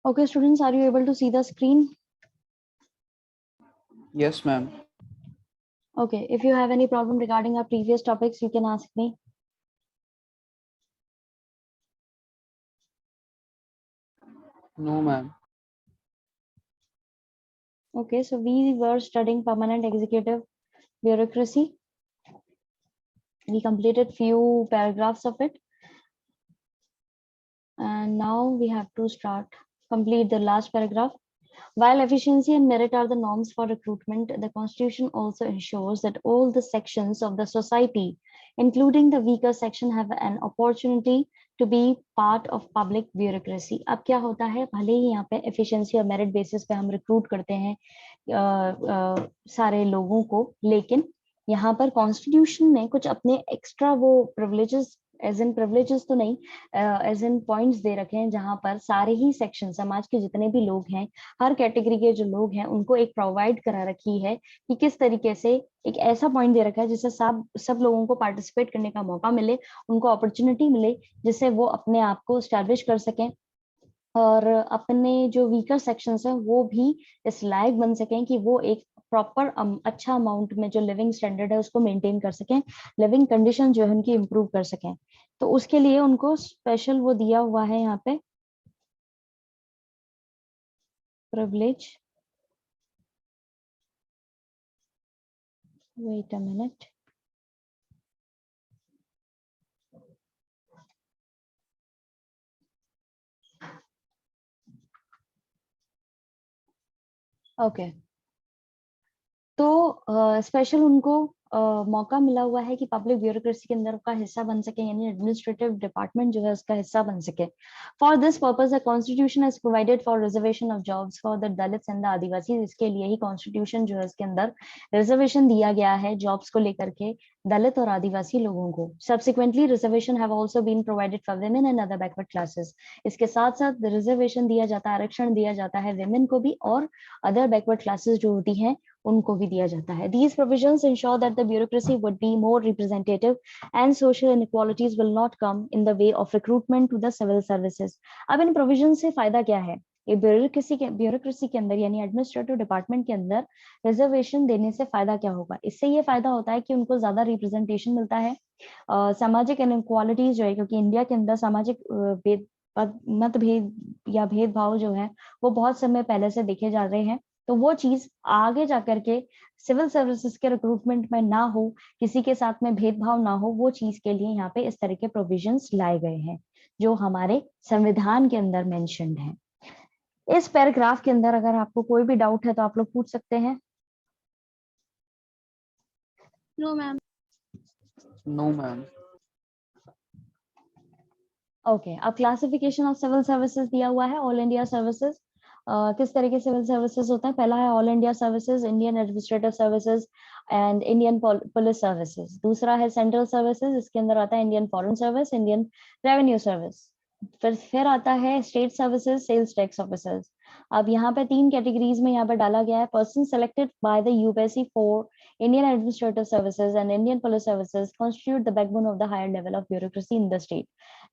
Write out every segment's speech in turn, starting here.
Okay, students, are you able to see the screen? Yes, ma'am. Okay, if you have any problem regarding our previous topics, you can ask me. No, ma'am. Okay, so we were studying permanent executive bureaucracy. We completed few paragraphs of it. And now we have to complete the last paragraph. While efficiency and merit are the norms for recruitment, the Constitution also ensures that all the sections of the society, including the weaker section, have an opportunity to be part of public bureaucracy. अब क्या होता है, भले ही यहाँ पे efficiency और merit basis पे हम recruit करते हैं सारे लोगों को, लेकिन यहाँ पर कॉन्स्टिट्यूशन ने कुछ अपने एक्स्ट्रा वो प्रिविलेजेस, एज इन प्रिविलेजेस तो नहीं, एज इन पॉइंट्स दे रखे हैं, जहां पर सारे ही सेक्शन, समाज के जितने भी लोग हैं, हर कैटेगरी के जो लोग हैं, उनको एक प्रोवाइड करा रखी है कि किस तरीके से एक ऐसा पॉइंट दे रखा है जिससे सब लोगों को पार्टिसिपेट करने का मौका मिले, उनको अपॉर्चुनिटी मिले, जिससे वो अपने आप को स्टैब्लिश कर सकें और अपने जो वीकर सेक्शंस हैं वो भी इस लायक बन सकें कि वो एक प्रॉपर अच्छा अमाउंट में जो लिविंग स्टैंडर्ड है उसको मेंटेन कर सकें, लिविंग कंडीशन जो है उनकी इम्प्रूव कर सकें। तो उसके लिए उनको स्पेशल वो दिया हुआ है यहाँ पे privilege. Wait a minute. Okay, तो स्पेशल उनको मौका मिला हुआ है कि पब्लिक ब्यूरोक्रेसी के अंदर का हिस्सा बन सके, यानी एडमिनिस्ट्रेटिव डिपार्टमेंट जो है उसका हिस्सा बन सके। For this purpose the constitution has provided for reservation of jobs for the Dalits and the Adivasi. इसके लिए ही कॉन्स्टिट्यूशन जो है उसके अंदर रिजर्वेशन दिया गया है जॉब्स को लेकर के दलित और आदिवासी लोगों को। Subsequently reservation have also been provided for women and other backward classes. इसके साथ साथ रिजर्वेशन दिया जाता है, आरक्षण दिया जाता है वुमेन को भी और अदर बैकवर्ड क्लासेस जो होती हैं उनको भी दिया जाता है। These provisions ensure that the bureaucracy would be more representative and social inequalities will not come in the way of recruitment to the civil services. अब इन प्रोविजन से फायदा क्या है? ये ब्यूरोक्रेसी के अंदर यानी एडमिनिस्ट्रेटिव डिपार्टमेंट के अंदर रिजर्वेशन देने से फायदा क्या होगा? इससे ये फायदा होता है कि उनको ज्यादा रिप्रेजेंटेशन मिलता है। सामाजिक इनइक्वालिटीज जो है, क्योंकि इंडिया के अंदर सामाजिक मतभेद या भेदभाव जो है वो बहुत समय पहले से देखे जा रहे हैं, तो वो चीज आगे जाकर के सिविल सर्विसेज के रिक्रूटमेंट में ना हो, किसी के साथ में भेदभाव ना हो, वो चीज के लिए यहाँ पे इस तरह के प्रोविजंस लाए गए हैं जो हमारे संविधान के अंदर मेंशन्ड है। इस पैराग्राफ के अंदर अगर आपको कोई भी डाउट है तो आप लोग पूछ सकते हैं। No ma'am. No, ma'am. Okay, अब क्लासिफिकेशन ऑफ सिविल सर्विसेज दिया हुआ है। ऑल इंडिया सर्विसेज किस तरह के सिविल सर्विसेज होता है? पहला है All India services, Indian administrative services and Indian police services. दूसरा है सेंट्रल सर्विसेज, इसके अंदर आता है Indian foreign service, Indian revenue service. फिर आता है state services, sales tax officers. अब यहाँ पे 3 कैटेगरीज में यहाँ पे डाला गया है। Person selected by the UPSC for Indian administrative services and Indian police services constitute the backbone of the higher level of bureaucracy in the state.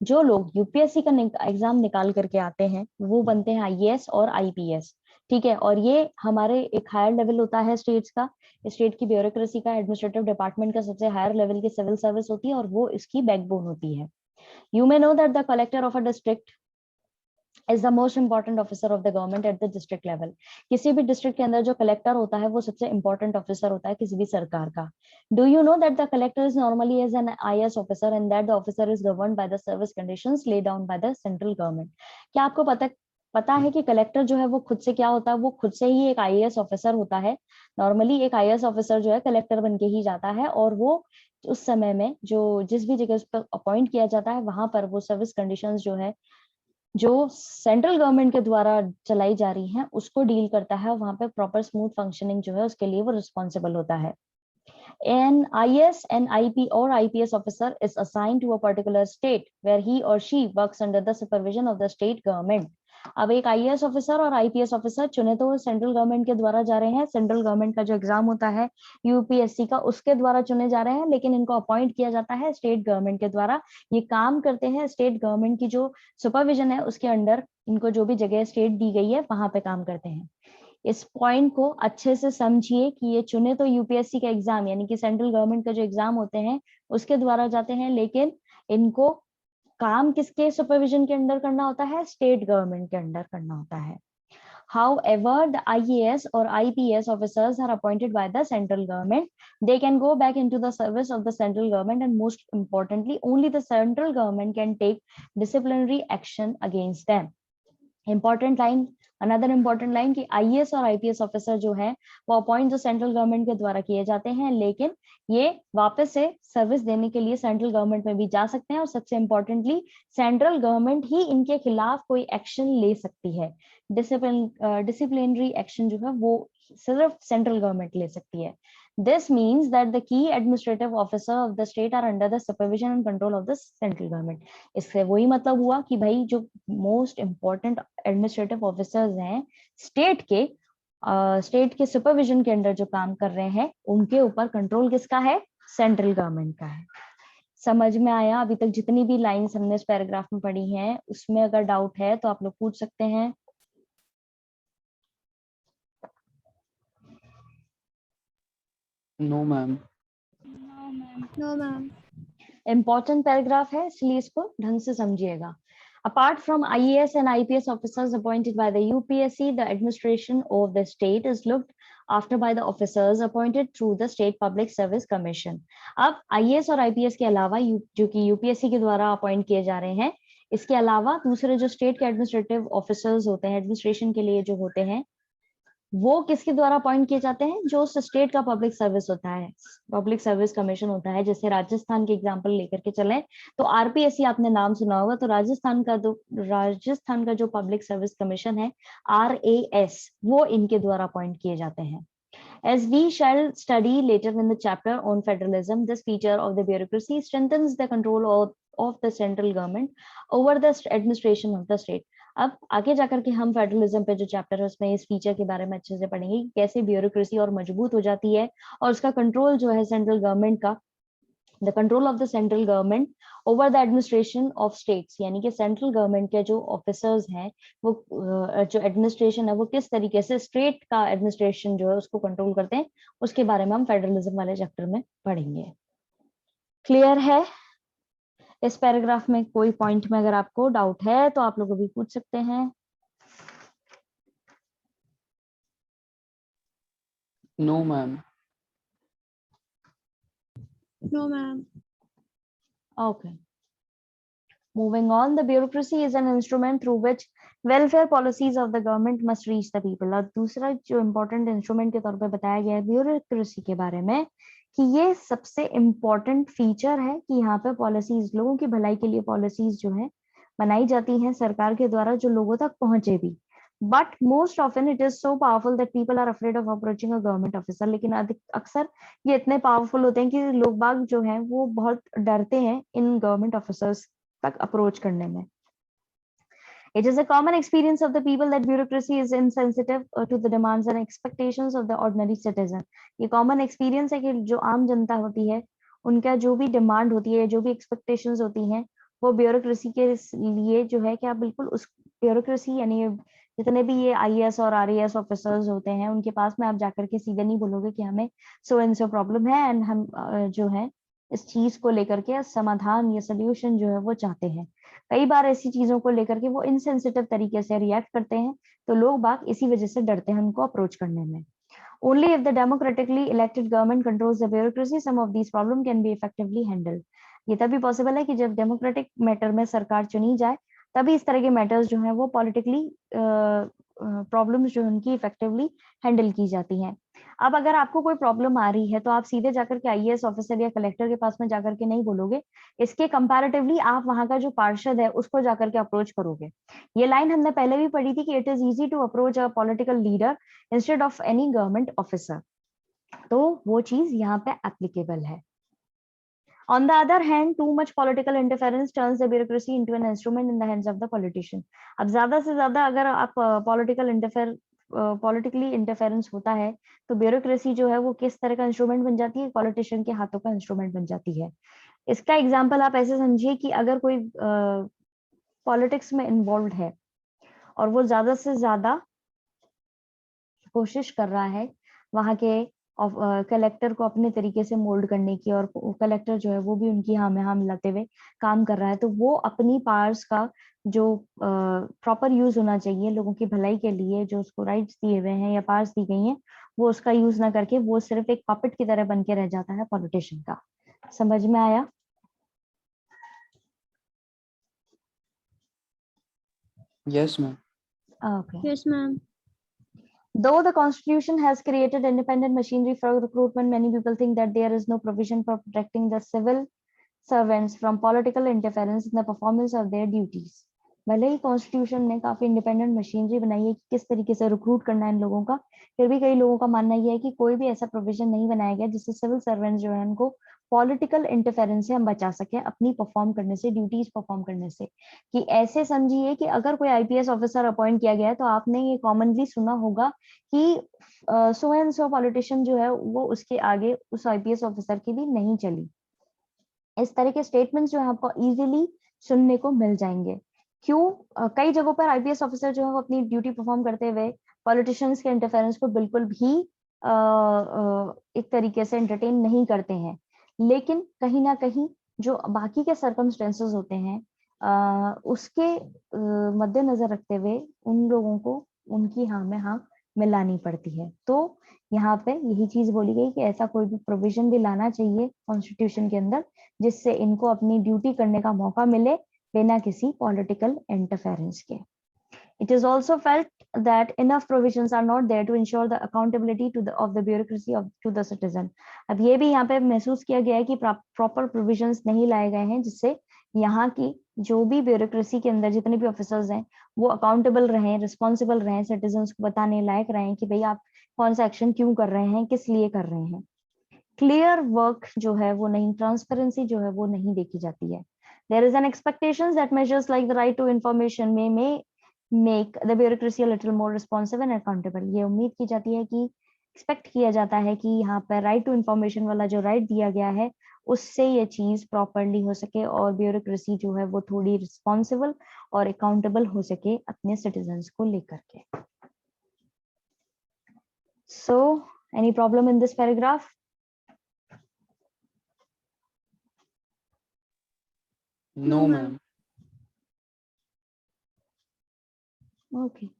जो लोग यूपीएससी का एग्जाम निकाल करके आते हैं वो बनते हैं आईएएस और आईपीएस, ठीक है। और ये हमारे एक हायर लेवल होता है स्टेट्स का, स्टेट की ब्यूरोक्रेसी का, एडमिनिस्ट्रेटिव डिपार्टमेंट का सबसे हायर लेवल की सिविल सर्विस होती है और वो इसकी बैकबोन होती है। You may know that the collector of a district is the most important officer of the government at the district level. किसी भी डिस्ट्रिक्ट के अंदर जो कलेक्टर होता है वो सबसे इंपॉर्टेंट ऑफिसर होता है किसी भी सरकार का। Do you know that the collector is normally as an IAS officer and that the officer is governed by the service conditions laid down by the central government? क्या आपको पता है कि कलेक्टर जो है वो खुद से क्या होता है? वो खुद से ही एक आईएएस ऑफिसर होता है। नॉर्मली एक आईएएस ऑफिसर जो है कलेक्टर बन के ही जाता है और वो उस समय में जो जिस भी जगह पर अपॉइंट किया जाता है वहां पर वो सर्विस कंडीशंस जो है जो सेंट्रल गवर्नमेंट के द्वारा चलाई जा रही हैं उसको डील करता है, वहां पे प्रॉपर स्मूथ फंक्शनिंग जो है उसके लिए वो रिस्पॉन्सिबल होता है। An IS, an IP or IPS officer is assigned to a particular state where he or she works under the supervision of the state government. अब एक आईएएस ऑफिसर और आईपीएस ऑफिसर चुने तो सेंट्रल गवर्नमेंट के द्वारा जा रहे हैं, सेंट्रल गवर्नमेंट का जो एग्जाम होता है यूपीएससी का उसके द्वारा चुने जा रहे हैं, लेकिन इनको अपॉइंट किया जाता है स्टेट गवर्नमेंट के द्वारा। ये काम करते हैं स्टेट गवर्नमेंट की जो सुपरविजन है उसके अंडर, इनको जो भी जगह स्टेट दी गई है वहां पे काम करते हैं। इस पॉइंट को अच्छे से समझिए कि ये चुने तो यूपीएससी का एग्जाम यानी कि सेंट्रल गवर्नमेंट का जो एग्जाम होते हैं उसके द्वारा जाते हैं, लेकिन इनको काम किसके सुपरविजन के अंडर करना होता है? स्टेट गवर्नमेंट के अंडर करना होता है। However, the IAS or IPS officers are appointed by the central government. They can go back into the service of the central government, and most importantly, only the central government can take disciplinary action against them. Important line, another important line कि IAS और IPS officer जो है वो appoint जो central government के द्वारा किए जाते हैं, लेकिन ये वापस से सर्विस देने के लिए सेंट्रल गवर्नमेंट में भी जा सकते हैं, और सबसे इम्पोर्टेंटली सेंट्रल गवर्नमेंट ही इनके खिलाफ कोई एक्शन ले सकती है। डिसिप्लिनरी एक्शन जो है वो सिर्फ सेंट्रल गवर्नमेंट ले सकती है। This means that the key administrative officer of the state are under the supervision and control of the central government. इससे वही मतलब हुआ कि भाई जो मोस्ट इम्पोर्टेंट एडमिनिस्ट्रेटिव ऑफिसर्स हैं स्टेट के सुपरविजन के अंडर जो काम कर रहे हैं, उनके ऊपर कंट्रोल किसका है? सेंट्रल गवर्नमेंट का है। समझ में आया? अभी तक जितनी भी लाइंस हमने इस पैराग्राफ में पढ़ी हैं उसमें अगर डाउट है तो आप लोग पूछ सकते हैं। No ma'am. No ma'am. Important paragraph है इसलिए इसको ढंग से समझिएगा। Apart from IAS and IPS officers appointed by the UPSC, the administration of the state is looked after by the officers appointed through the State Public Service Commission. अब IAS और IPS के अलावा जो कि UPSC के द्वारा appoint किए जा रहे हैं, इसके अलावा दूसरे जो स्टेट के एडमिनिस्ट्रेटिव ऑफिसर्स होते हैं, एडमिनिस्ट्रेशन के लिए जो होते हैं, वो किसके द्वारा अपॉइंट किए जाते हैं? जो स्टेट का पब्लिक सर्विस होता है, पब्लिक सर्विस कमीशन होता है। जैसे राजस्थान के एग्जांपल लेकर के चलें तो आरपीएससी आपने नाम सुना होगा, तो राजस्थान का जो पब्लिक सर्विस कमीशन है RAS, वो इनके द्वारा अपॉइंट किए जाते हैं। As we shall study later in the chapter on federalism, this feature of the bureaucracy strengthens the control of the central government over the administration of the state. अब आगे जाकर के हम फेडरलिज्म पे जो चैप्टर है उसमें इस फीचर के बारे में अच्छे से पढ़ेंगे कि कैसे ब्यूरोक्रेसी और मजबूत हो जाती है और उसका कंट्रोल जो है सेंट्रल गवर्नमेंट का, the control of the central government over the administration of states, यानी कि सेंट्रल गवर्नमेंट के जो ऑफिसर्स हैं वो जो एडमिनिस्ट्रेशन है वो किस तरीके से स्टेट का एडमिनिस्ट्रेशन जो है उसको कंट्रोल करते हैं, उसके बारे में हम फेडरलिज्म वाले चैप्टर में पढ़ेंगे। क्लियर है? इस पैराग्राफ में कोई पॉइंट में अगर आपको डाउट है तो आप लोग अभी पूछ सकते हैं। No ma'am. No ma'am. Okay. Moving on, the bureaucracy is an instrument through which welfare policies of the government must reach the people. और दूसरा जो important instrument के तौर पे बताया गया है bureaucracy के बारे में कि ये सबसे important feature है कि यहाँ पे policies, लोगों की भलाई के लिए policies जो है बनाई जाती हैं सरकार के द्वारा जो लोगों तक पहुंचे भी। But most often it is so powerful that people are afraid of approaching a government officer. लेकिन अक्सर ये इतने powerful होते हैं कि लोग बाग जो हैं वो बहुत डरते हैं इन government officers तक अप्रोच करने में। It is a common experience of the people that bureaucracy is insensitive to the demands and expectations of the ordinary citizen. ये common experience है कि जो आम जनता होती है उनका जो भी डिमांड होती है, जो भी एक्सपेक्टेशंस होती हैं, वो ब्यूरोक्रेसी के लिए जो है कि आप बिल्कुल उस ब्यूरोक्रेसी यानी जितने भी ये IAS और RAS ऑफिसर्स होते हैं उनके पास में आप जाकर के सीधे नहीं बोलोगे कि हमें सो एंड सो प्रॉब्लम है एंड हम जो है इस चीज को लेकर के समाधान या सोल्यूशन जो है वो चाहते हैं। कई बार ऐसी चीजों को लेकर के वो इनसेंसिटिव तरीके से रिएक्ट करते हैं, तो लोग बाग इसी वजह से डरते हैं उनको अप्रोच करने में। Only if the democratically elected government controls the bureaucracy, some of these problems can be effectively handled. ये तभी पॉसिबल है कि जब डेमोक्रेटिक मैटर में सरकार चुनी जाए तभी इस तरह के मैटर्स जो हैं वो पॉलिटिकली प्रॉब्लम्स जो उनकी इफेक्टिवली हैंडल की जाती हैं। अब अगर आपको कोई प्रॉब्लम आ रही है तो आप सीधे जाकर के IAS ऑफिसर या कलेक्टर के पास में जाकर के नहीं बोलोगे, इसके कंपैरेटिवली आप वहां का जो पार्षद है उसको जाकर के अप्रोच करोगे। ये लाइन हमने पहले भी पढ़ी थी कि it is easy to approach a political leader instead of any government officer, तो वो चीज यहाँ पे एप्लीकेबल है। On the other hand, too much political interference turns the bureaucracy into an instrument in the hands of the politician. अब ज्यादा से ज्यादा अगर आप पॉलिटिकली इंटरफेरेंस होता है तो ब्यूरोक्रेसी जो है वो किस तरह का इंस्ट्रूमेंट बन जाती है, पॉलिटिशियन के हाथों का इंस्ट्रूमेंट बन जाती है। इसका एग्जाम्पल आप ऐसे समझिए कि अगर कोई पॉलिटिक्स में इन्वॉल्व है और वो ज्यादा से ज्यादा कोशिश कर रहा है वहां के कलेक्टर को अपने तरीके से मोल्ड करने की, और कलेक्टर जो है वो भी उनकी हाँ में हाँ मिलाते हुए काम कर रहा है, तो वो अपनी पावर्स का जो प्रॉपर यूज होना चाहिए लोगों की भलाई के लिए, जो उसको राइट्स दिए हुए हैं या पावर्स दी गई हैं, वो उसका यूज ना करके वो सिर्फ एक पपेट की तरह बन के रह जाता है पॉलिटिशियन का। समझ में आया? Yes, ma'am. Okay. Yes, ma'am. Though the Constitution has created independent machinery for recruitment, many people think that there is no provision for protecting the civil servants from political interference in the performance of their duties. भले ही constitution ने काफी independent machinery बनाई है कि किस तरीके से recruit करना है इन लोगों का, फिर भी कई लोगों का मानना यह है कि कोई भी ऐसा प्रोविजन नहीं बनाया गया जिससे सिविल सर्वेंट्स जो है उनको पॉलिटिकल इंटरफेरेंस से हम बचा सकें अपनी परफॉर्म करने से, ड्यूटीज परफॉर्म करने से। कि ऐसे समझिए कि अगर कोई आईपीएस ऑफिसर अपॉइंट किया गया है तो आपने ये कॉमनली सुना होगा कि सो एंड सो पॉलिटिशियन जो है वो उसके आगे उस आईपीएस ऑफिसर की भी नहीं चली। इस तरह के स्टेटमेंट्स जो है आपको इजीली सुनने को मिल जाएंगे। क्यों? कई जगहों पर आईपीएस ऑफिसर जो है वो अपनी ड्यूटी परफॉर्म करते हुए पॉलिटिशियंस के इंटरफेरेंस को बिल्कुल भी एक तरीके से एंटरटेन नहीं करते हैं, लेकिन कहीं ना कहीं जो बाकी के सर्कमस्टेंसेस होते हैं उसके मद्देनजर रखते हुए उन लोगों को उनकी हाँ में हाँ मिलानी पड़ती है। तो यहाँ पे यही चीज बोली गई कि ऐसा कोई भी प्रोविजन भी लाना चाहिए कॉन्स्टिट्यूशन के अंदर जिससे इनको अपनी ड्यूटी करने का मौका मिले बिना किसी पॉलिटिकल इंटरफेरेंस के। It is also felt that enough provisions are not there to ensure the accountability of the bureaucracy to the citizen. अब ये भी यहाँ पे महसूस किया गया है कि प्रॉपर प्रोविजंस नहीं लाए गए हैं जिससे यहाँ की जो भी ब्यूरोक्रेसी के अंदर जितने भी ऑफिसर्स हैं वो अकाउंटेबल रहें, रिस्पॉन्सिबल रहें, सिटीजन्स को बताने लायक रहें कि भाई आप कौन सा एक्शन क्यों कर रहे हैं, किस लिए कर रहे हैं। क्लियर वर्क जो है वो नहीं, ट्रांसपेरेंसी जो है वो नहीं देखी जाती है। There is an expectation that measures like the right to information may make the bureaucracy a little more responsive and accountable. ये उम्मीद की जाती है कि एक्सपेक्ट किया जाता है कि यहाँ पर राइट टू इंफॉर्मेशन वाला जो राइट दिया गया है उससे ये चीज प्रॉपरली हो सके और ब्यूरोक्रेसी जो है वो थोड़ी रिस्पॉन्सिबल और अकाउंटेबल हो सके अपने सिटीजन्स को लेकर के। So, any problem in this paragraph? No, ma'am. Okay.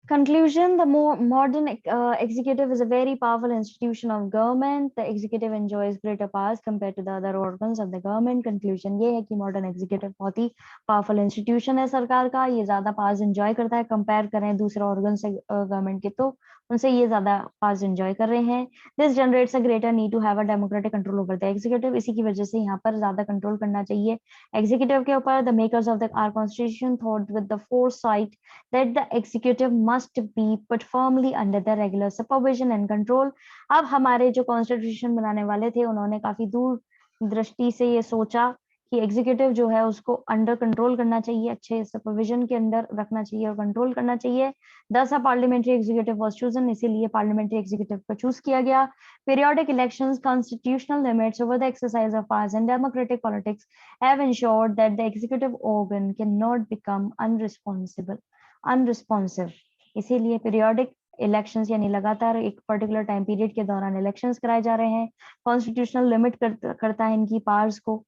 Conclusion: the more modern executive is a very powerful institution of government. The executive enjoys greater powers compared to the other organs of the government. Conclusion ये है कि modern executive बहुत ही powerful institution है सरकार का, ये ज्यादा powers enjoy करता है कंपेयर करें दूसरे organs से government के, तो उनसे ये ज्यादा powers enjoy कर रहे हैं। This generates a greater need to have a democratic control over the executive. इसी की वजह से यहाँ पर ज्यादा कंट्रोल करना चाहिए executive के ऊपर। The makers of our constitution thought with the foresight that the executive must be put firmly under the regular supervision and control. अब हमारे जो कॉन्स्टिट्यूशन बनाने वाले थे उन्होंने काफी दूर दृष्टि से ये सोचा कि एग्जीक्यूटिव जो है उसको अंडर कंट्रोल करना चाहिए, अच्छे सुपरविजन के अंदर रखना चाहिए और कंट्रोल करना चाहिए। दस पार्लियामेंट्री एग्जीक्यूटिव वाज चूजन, इसीलिए पार्लियामेंट्री एग्जीक्यूटिव को चूज किया गया। Periodic elections, constitutional limits over the exercise of powers and democratic politics have ensured that the executive organ cannot become unresponsive. इसीलिए पीरियोडिक इलेक्शंस यानी लगातार एक पर्टिकुलर टाइम पीरियड के दौरान इलेक्शंस कराए जा रहे हैं। कॉन्स्टिट्यूशनल लिमिट करता है इनकी पावर्स को,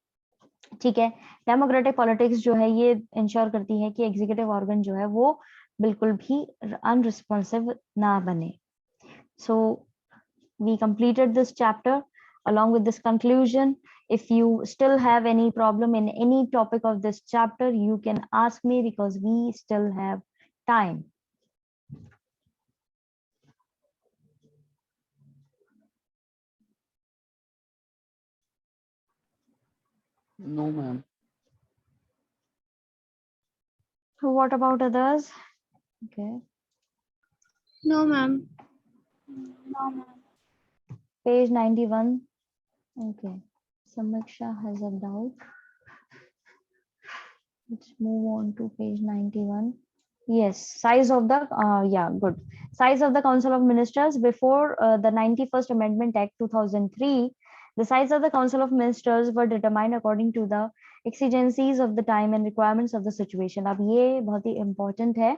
ठीक है। डेमोक्रेटिक पॉलिटिक्स जो है ये इंश्योर करती है कि एग्जीक्यूटिव ऑर्गन जो है वो बिल्कुल भी अनरिस्पॉन्सिव ना बने। So we completed this chapter along with this conclusion. If you still have any problem in any topic of this chapter, you can ask me because we still have time. No, ma'am. So what about others? Okay. No, ma'am. No, ma'am. Page 91. Okay. Samiksha has a doubt. Let's move on to page 91. Yes, size of the yeah, good. Size of the Council of Ministers before the 91st Amendment Act 2003. The size of the Council of Ministers were determined according to the exigencies of the time and requirements of the situation. अब ये बहुत ही important है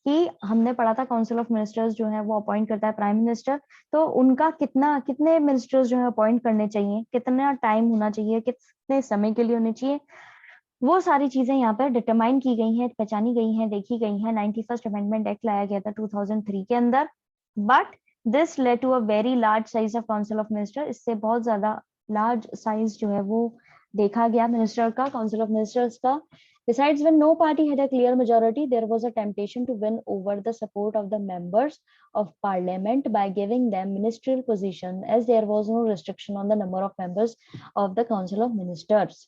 कि हमने पढ़ा था council of ministers जो है वो अपॉइंट करता है प्राइम मिनिस्टर, तो उनका कितने मिनिस्टर्स जो है अपॉइंट करने चाहिए, कितना टाइम होना चाहिए, कितने समय के लिए होने चाहिए, वो सारी चीजें यहाँ पर डिटरमाइन की गई हैं, पहचानी गई हैं, देखी गई हैं। 91st अमेंडमेंट एक्ट लाया गया था 2003 के अंदर, but this led to a very large size of council of minister. इससे बहुत ज्यादा लार्ज साइज जो है वो देखा गया मिनिस्टर का, काउंसिल ऑफ मिनिस्टर्स का। Besides, when no party had a clear majority, there was a temptation to win over the support of the members of parliament by giving them ministerial position, as there was no restriction on the number of members of the council of ministers.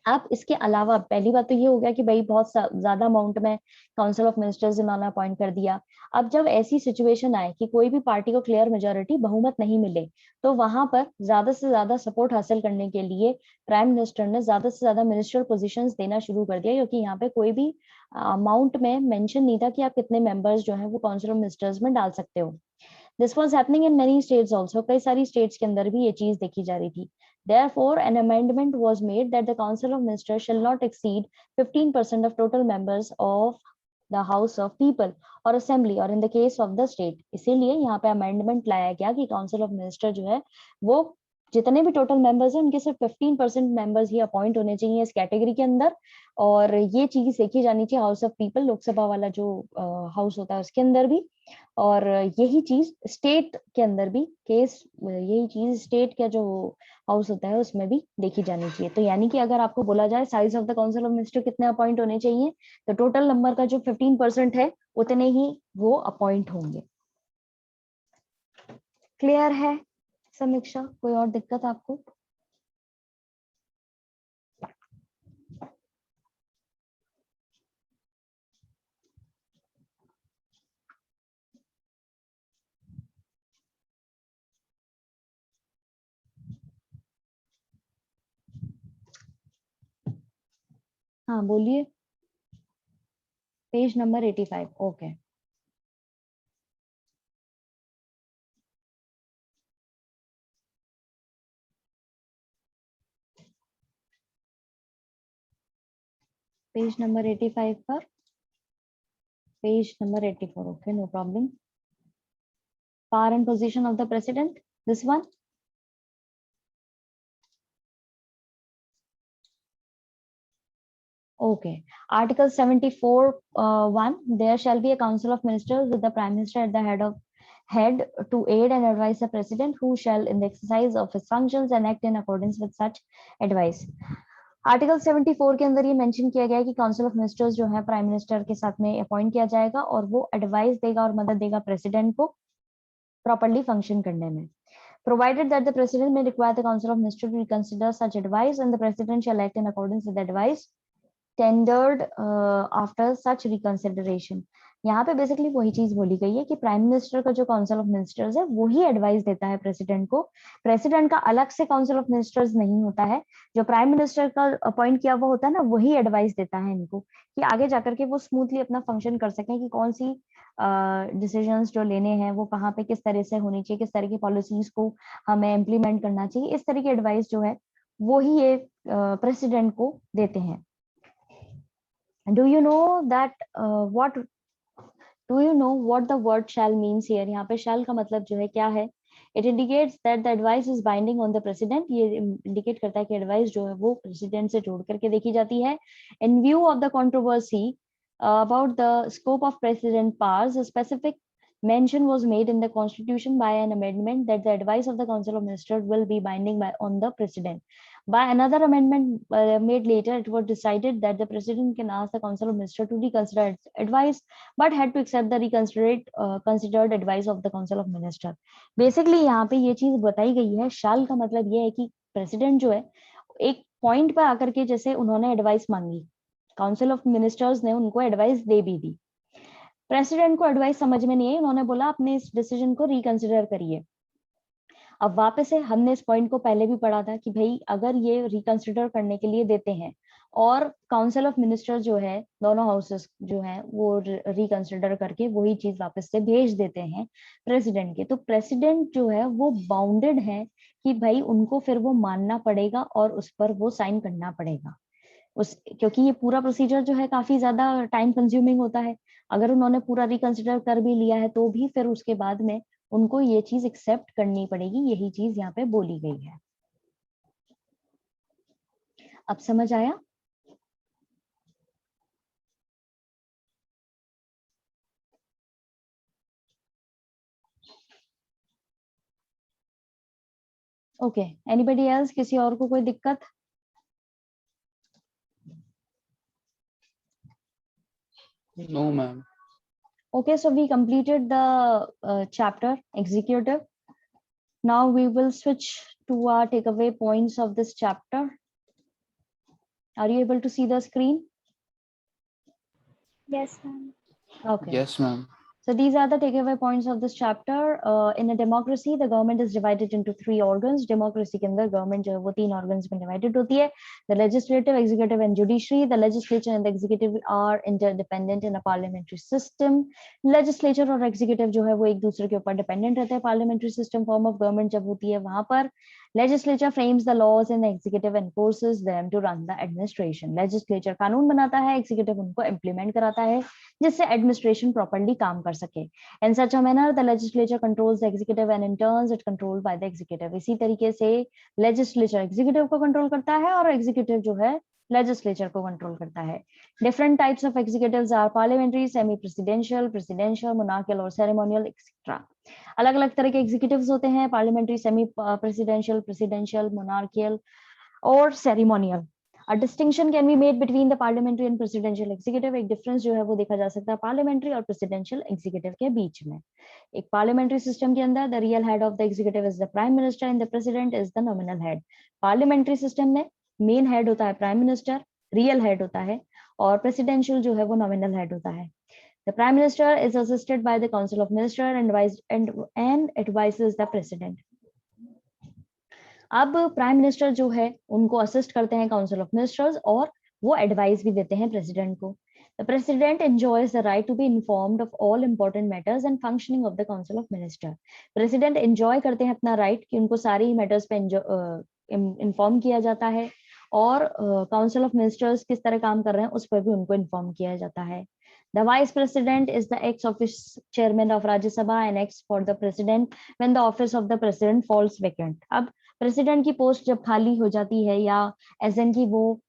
अब इसके अलावा पहली बात तो ये हो गया कि भाई बहुत ज्यादा अमाउंट में काउंसिल ऑफ मिनिस्टर्स इन्होंने अपॉइंट कर दिया। अब जब ऐसी सिचुएशन आए कि कोई भी पार्टी को क्लियर मेजोरिटी, बहुमत नहीं मिले, तो वहां पर ज्यादा से ज्यादा सपोर्ट हासिल करने के लिए प्राइम मिनिस्टर ने ज्यादा से ज्यादा मिनिस्ट्रियल पोजीशंस देना शुरू कर दिया, क्योंकि यहाँ पे कोई भी अमाउंट में मेंशन नहीं था कि आप कितने मेंबर्स जो है वो काउंसिल ऑफ मिनिस्टर्स में डाल सकते हो। This was happening in many states also. कई सारी states के अंदर भी ये चीज देखी जा रही थी। Therefore, an amendment was made that the Council of Ministers shall not exceed 15% of total members of the House of People or Assembly or in the case of the state. इसीलिए यहाँ पे amendment लाया गया कि Council of Ministers जो है वो जितने भी टोटल मेंबर्स हैं उनके सिर्फ 15% मेंबर्स ही अपॉइंट होने चाहिए इस कैटेगरी के अंदर, और ये चीज देखी जानी चाहिए हाउस ऑफ पीपल, लोकसभा वाला जो हाउस होता है उसके अंदर भी, और यही चीज स्टेट के अंदर भी केस, यही चीज स्टेट का जो हाउस होता है उसमें भी देखी जानी चाहिए। तो यानी कि अगर आपको बोला जाए size of the council of minister कितने अपॉइंट होने चाहिए, तो टोटल नंबर का जो 15% है उतने ही वो अपॉइंट होंगे। क्लियर है समीक्षा? कोई और दिक्कत आपको? हाँ बोलिए। Page number 85। Okay, page number 85 पर page number 84। Okay, no problem. Power and position of the president, this one. Okay, Article 74(1), there shall be a council of ministers with the prime minister at the head to aid and advise the president, who shall in the exercise of his functions and act in accordance with such advice. Article 74 के अंदर ये mention किया गया है कि council of ministers जो है prime minister के साथ में अपॉइंट किया जाएगा और वो एडवाइस देगा और मदद देगा प्रेसिडेंट को प्रॉपर्ली फंक्शन करने में। Provided that the president may require the council of ministers to reconsider such advice, and the president shall act in accordance with the advice tendered after such reconsideration. यहाँ पे basically वही चीज बोली गई है कि प्राइम मिनिस्टर का जो काउंसिल ऑफ मिनिस्टर्स है वही एडवाइस देता है प्रेसिडेंट को। प्रेसिडेंट का अलग से काउंसिल ऑफ मिनिस्टर्स नहीं होता है, जो प्राइम मिनिस्टर का अपॉइंट किया हुआ होता है ना, वही एडवाइस देता है इनको कि आगे जाकर के वो स्मूथली अपना फंक्शन कर सकें, कि कौन सी डिसीजंस जो लेने हैं वो कहाँ पे किस तरह से होनी चाहिए, किस तरह की पॉलिसीज को हमें इम्प्लीमेंट करना चाहिए। इस तरह की एडवाइस जो है वो ही ये प्रेसिडेंट को देते हैं। Do you know what the word shall means here? यहाँ पे shall का मतलब जो है क्या है? It indicates that the advice is binding on the president. ये indicate करता है कि advice जो है वो president से जोड़ करके देखी जाती है। In view of the controversy about the scope of president powers, a specific mention was made in the constitution by an amendment that the advice of the council of ministers will be binding on the president. By another amendment made later, it was decided that the president can ask the council of ministers to reconsider its advice, but had to accept the considered advice of the council of ministers. Basically, यहाँ पे ये चीज बताई गई है। शाल का मतलब ये है कि प्रेसिडेंट जो है एक पॉइंट पर आकर के जैसे उन्होंने एडवाइस मांगी, काउंसिल ऑफ मिनिस्टर्स ने उनको एडवाइस दे भी दी, प्रेसिडेंट को एडवाइस समझ में नहीं आई, उन्होंने बोला अपने इस डिसीजन को रिकंसिडर करिए। अब वापस से हमने इस पॉइंट को पहले भी पढ़ा था कि भाई अगर ये रिकंसिडर करने के लिए देते हैं और काउंसिल ऑफ मिनिस्टर जो है, दोनों हाउसेस जो है वो रिकंसिडर करके वही चीज वापस से भेज देते हैं प्रेसिडेंट के, तो प्रेसिडेंट जो है वो बाउंडेड है कि भाई उनको फिर वो मानना पड़ेगा और उस पर वो साइन करना पड़ेगा उस, क्योंकि ये पूरा प्रोसीजर जो है काफी ज्यादा टाइम कंज्यूमिंग होता है। अगर उन्होंने पूरा रिकंसिडर कर भी लिया है तो भी फिर उसके बाद में उनको ये चीज एक्सेप्ट करनी पड़ेगी, यही चीज यहाँ पे बोली गई है। अब समझ आया? ओके, एनीबडी एल्स, किसी और को कोई दिक्कत? No, ma'am. Okay, so we completed the chapter executive. Now we will switch to our takeaway points of this chapter. Are you able to see the screen? Yes, ma'am. Okay. Yes, ma'am. So these are the takeaway points of this chapter. In a democracy, the government is divided into 3 organs. Democracy के अंदर government जो है वो 3 organs में divided होती है. The legislative, executive, and judiciary. The legislature and the executive are interdependent in a parliamentary system. Legislature और executive जो है वो एक दूसरे के ऊपर dependent रहते हैं. Parliamentary system form of government जब होती है वहां पर legislature frames the laws and the executive enforces them to run the administration. Legislature कानून बनाता है, executive उनको implement कराता है जिससे administration properly काम कर सके. In such a manner, the legislature controls the executive and in turns it controlled by the executive. इसी तरीके से legislature executive को control करता है और executive जो है legislature को control करता है. Different types of executives are parliamentary, semi-presidential, presidential, monarchical और ceremonial, etc. अलग अलग तरह के executives होते हैं, parliamentary, semi-presidential, presidential, monarchical और ceremonial. A distinction can be made between the parliamentary and presidential executive. एक difference जो है वो देखा जा सकता है parliamentary और presidential executive के बीच में. एक parliamentary system के अंदर the real head of the executive is the prime minister and the president is the nominal head. Parliamentary system में main head होता है prime minister, real head होता है, और presidential जो है वो nominal head होता है. The prime minister is assisted by the council of minister and advises the president. अब प्राइम मिनिस्टर जो है उनको असिस्ट करते हैं काउंसिल ऑफ मिनिस्टर्स और वो एडवाइस भी देते हैं प्रेसिडेंट को. The president enjoys the right to be informed of all important matters and functioning of the council of minister. President enjoy करते हैं अपना राइट कि उनको सारे ही मैटर्स पे इन्फॉर्म किया जाता है और काउंसिल ऑफ मिनिस्टर्स किस तरह काम कर रहे हैं उस पर भी उनको इन्फॉर्म किया जाता है. The vice president is the ex-office chairman of Rajya Sabha and ex for the president when the office of the president falls vacant. अब प्रेसिडेंट की पोस्ट जब खाली हो जाती है या एज एन की वो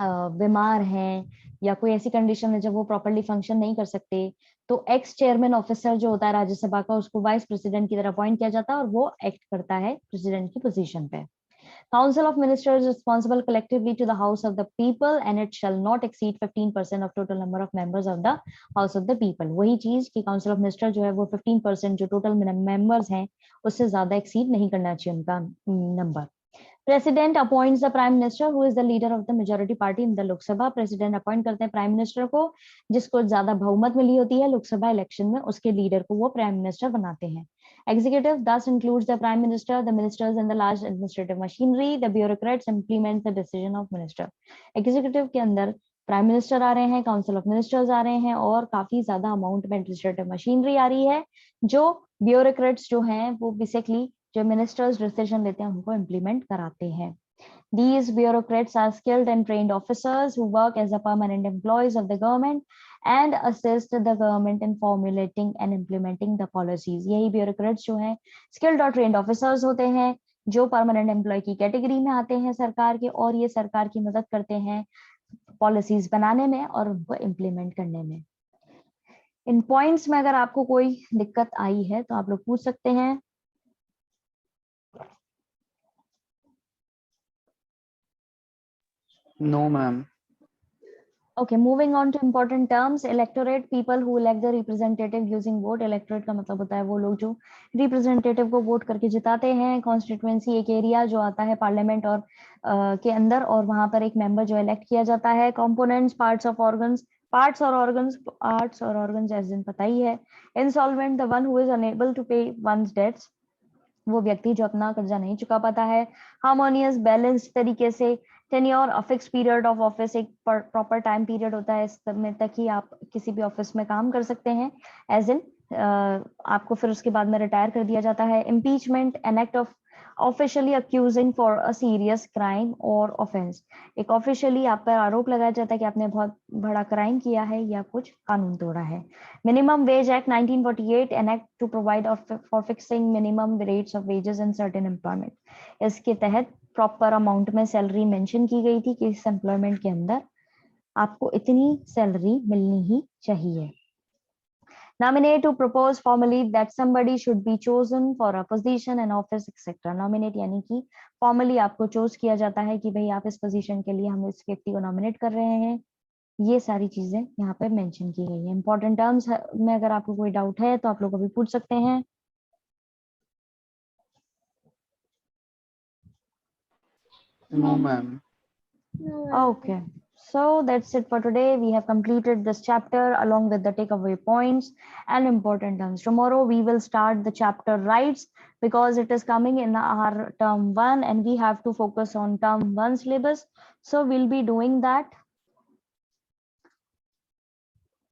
बीमार हैं या कोई ऐसी कंडीशन है जब वो प्रॉपर्ली फंक्शन नहीं कर सकते तो एक्स चेयरमैन ऑफिसर जो होता है राज्यसभा का उसको वाइस प्रेसिडेंट की तरह अपॉइंट किया जाता है और वो एक्ट करता है प्रेसिडेंट की पोजीशन पे. Council of Ministers is responsible collectively to the House of the People and it shall not exceed 15% of total number of members of the House of the People. वही चीज कि Council of Ministers जो है वो 15% जो total members हैं उससे ज्यादा एक्सीड नहीं करना चाहिए उनका number. President appoints the Prime Minister who is the leader of the majority party in the Lok Sabha. President appoint करते हैं Prime Minister को जिसको ज्यादा बहुमत मिली होती है लोकसभा इलेक्शन में, उसके लीडर को वो Prime Minister बनाते हैं. Executive thus includes the Prime Minister, the ministers and the large administrative machinery. The bureaucrats implement the decision of minister. Executive के अंदर प्राइम मिनिस्टर आ रहे हैं, काउंसिल ऑफ मिनिस्टर्स आ रहे हैं और काफी ज्यादा अमाउंट में एडमिनिस्ट्रेटिव मशीनरी आ रही है जो ब्यूरोक्रेट्स जो हैं वो बेसिकली जो मिनिस्टर्स डिसीजन लेते हैं उनको इम्प्लीमेंट कराते हैं. These bureaucrats are skilled and trained officers who work as a permanent employees of the government and assist the government in formulating and implementing the policies. यही bureaucrats जो हैं skilled और trained officers होते हैं जो permanent employee की category में आते हैं सरकार के और ये सरकार की मदद करते हैं पॉलिसीज बनाने में और उनको इम्प्लीमेंट करने में. इन पॉइंट्स में अगर आपको कोई दिक्कत आई है तो आप लोग पूछ सकते हैं. No, ma'am. Okay, moving on to important terms. Electorate, people who elect the representative using vote. Electorate का मतलब होता है वो लोग जो representative को वोट करके जिताते हैं. Constituency एक एरिया जो आता है पार्लियामेंट और के अंदर और वहां पर एक मेंबर जो इलेक्ट किया जाता है. Components, parts of organs. Parts और organs as in पता ही है. Insolvent, the one who is unable to pay one's debts. वो व्यक्ति जो अपना कर्जा नहीं चुका पाता है। हार्मोनियस बैलेंस तरीके से, tenure a fix period of office, एक प्रॉपर टाइम पीरियड होता है, इस समय तक ही आप किसी भी ऑफिस में काम कर सकते हैं, एज इन आपको फिर उसके बाद में रिटायर कर दिया जाता है। Impeachment, an act of officially accusing for a serious crime और ऑफेंस, एक ऑफिशियली आप पर आरोप लगाया जाता है कि आपने बहुत बड़ा क्राइम किया है या कुछ कानून तोड़ा है। Minimum wage act 1948, an act to provide for fixing minimum rates of wages in certain employment, इसके तहत प्रॉपर अमाउंट में सैलरी मेंशन की गई थी कि इस एम्प्लॉयमेंट के अंदर आपको इतनी सैलरी मिलनी ही चाहिए। Nominate to propose formally that somebody should be chosen for a position and office etc. Nominate यानी कि formally आपको चूज किया जाता है कि भाई आप इस पोजीशन के लिए हम इस व्यक्ति को नॉमिनेट कर रहे हैं। ये सारी चीजें यहाँ पे मेंशन की गई है। इंपॉर्टेंट टर्म्स में अगर आपको कोई डाउट है तो आप लोग अभी पूछ सकते हैं। No, ma'am. No, ma'am. Okay, so that's it for today. We have completed this chapter along with the takeaway points and important terms. Tomorrow we will start the chapter rights because it is coming in our term 1 and we have to focus on term 1 syllabus. So we'll be doing that